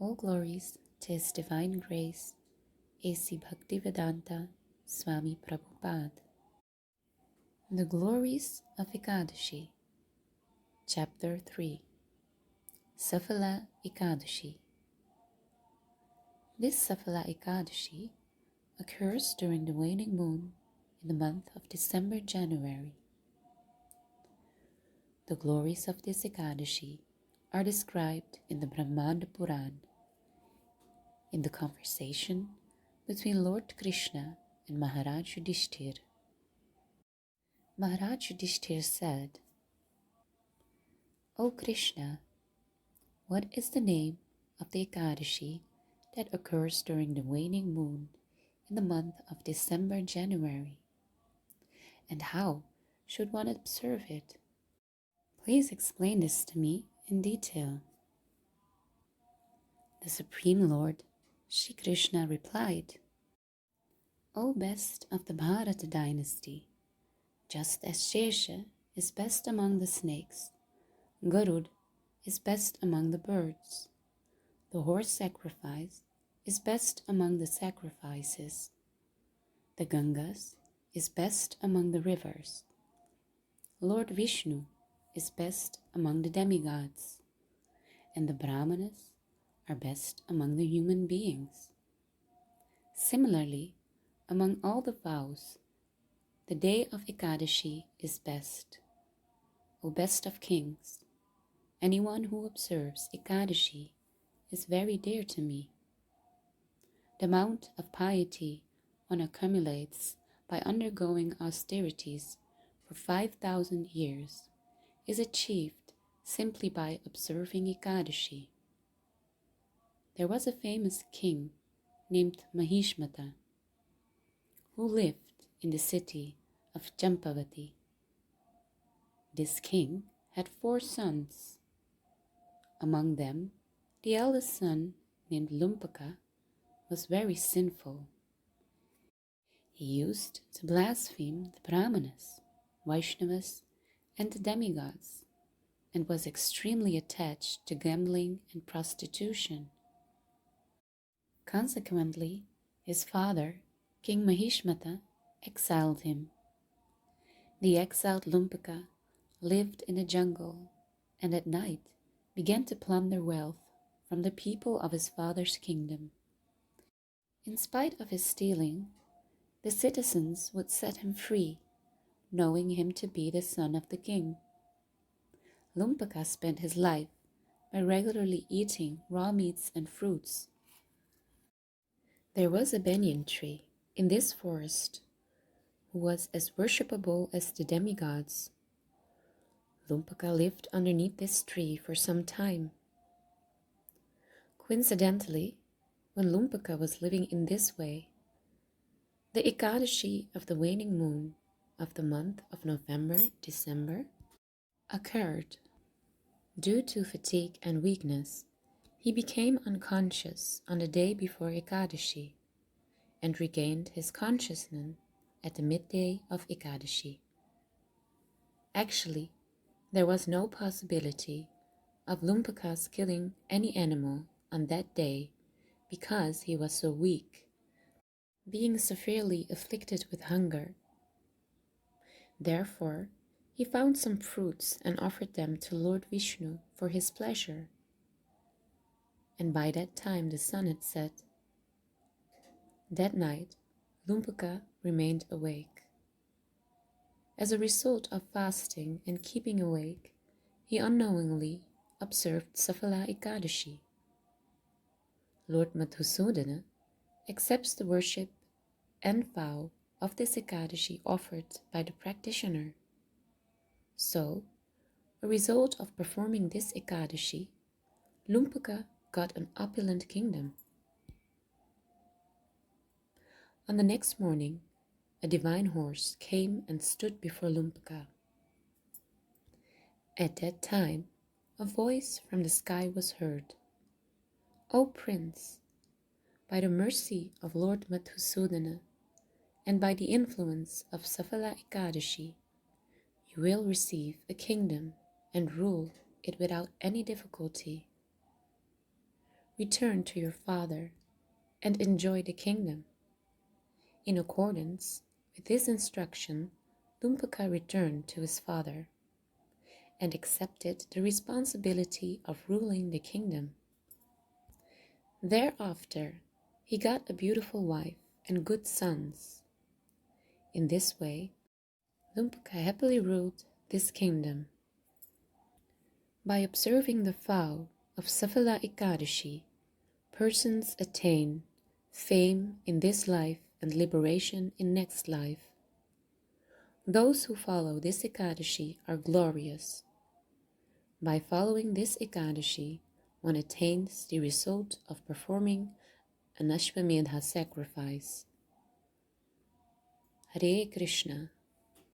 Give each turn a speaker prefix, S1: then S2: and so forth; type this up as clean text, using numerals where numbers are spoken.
S1: All glories to His Divine Grace, A.C. Bhaktivedanta, Swami Prabhupada. The Glories of Ekadasi, Chapter 3. Saphala Ekadasi. This Saphala Ekadasi occurs during the waning moon in the month of December-January. The glories of this Ekadasi are described in the Brahmanda Puran, in the conversation between Lord Krishna and Maharaj Yudhishthir. Maharaj Yudhishthir said, O Krishna, what is the name of the Ekadasi that occurs during the waning moon in the month of December-January? And how should one observe it? Please explain this to me in detail. The Supreme Lord, Sri Krishna, replied, O best of the Bharata dynasty, just as Shesha is best among the snakes, Garud is best among the birds, the horse sacrifice is best among the sacrifices, the Gangas is best among the rivers, Lord Vishnu is best among the demigods, and the Brahmanas are best among the human beings. Similarly, among all the vows, the day of Ekadasi is best. O best of kings, anyone who observes Ekadasi is very dear to me. The amount of piety one accumulates by undergoing austerities for 5,000 years is achieved simply by observing Ekadasi. There was a famous king named Mahishmata who lived in the city of Champavati. This king had 4 sons. Among them, the eldest son, named Lumpaka, was very sinful. He used to blaspheme the Brahmanas, Vaishnavas, and the demigods, and was extremely attached to gambling and prostitution. Consequently, his father, King Mahishmata, exiled him. The exiled Lumpaka lived in the jungle and at night began to plunder wealth from the people of his father's kingdom. In spite of his stealing, the citizens would set him free, knowing him to be the son of the king. Lumpaka spent his life by regularly eating raw meats and fruits. There was a banyan tree in this forest who was as worshipable as the demigods. Lumpaka lived underneath this tree for some time. Coincidentally, when Lumpaka was living in this way, the Ekadasi of the waning moon of the month of November-December occurred. Due to fatigue and weakness, he became unconscious on the day before Ekadasi and regained his consciousness at the midday of Ekadasi. Actually, there was no possibility of Lumpaka's killing any animal on that day because he was so weak, being severely afflicted with hunger. Therefore, he found some fruits and offered them to Lord Vishnu for his pleasure. And by that time the sun had set. That night, Lumpaka remained awake. As a result of fasting and keeping awake, he unknowingly observed Saphala Ekadasi. Lord Madhusudana accepts the worship and vow of this Ekadasi offered by the practitioner. So, a result of performing this Ekadasi, Lumpaka got an opulent kingdom. On the next morning, a divine horse came and stood before Lumpaka. At that time, a voice from the sky was heard. O Prince, by the mercy of Lord Madhusudana and by the influence of Saphala Ekadasi, you will receive a kingdom and rule it without any difficulty. return to your father and enjoy the kingdom. In accordance with this instruction, Lumpaka returned to his father and accepted the responsibility of ruling the kingdom. Thereafter, he got a beautiful wife and good sons. In this way, Lumpaka happily ruled this kingdom. By observing the vow of Saphala Ekadasi, persons attain fame in this life and liberation in next life. Those who follow this Ekadasi are glorious. By following this Ekadasi, one attains the result of performing an Ashwamedha sacrifice. Hare Krishna.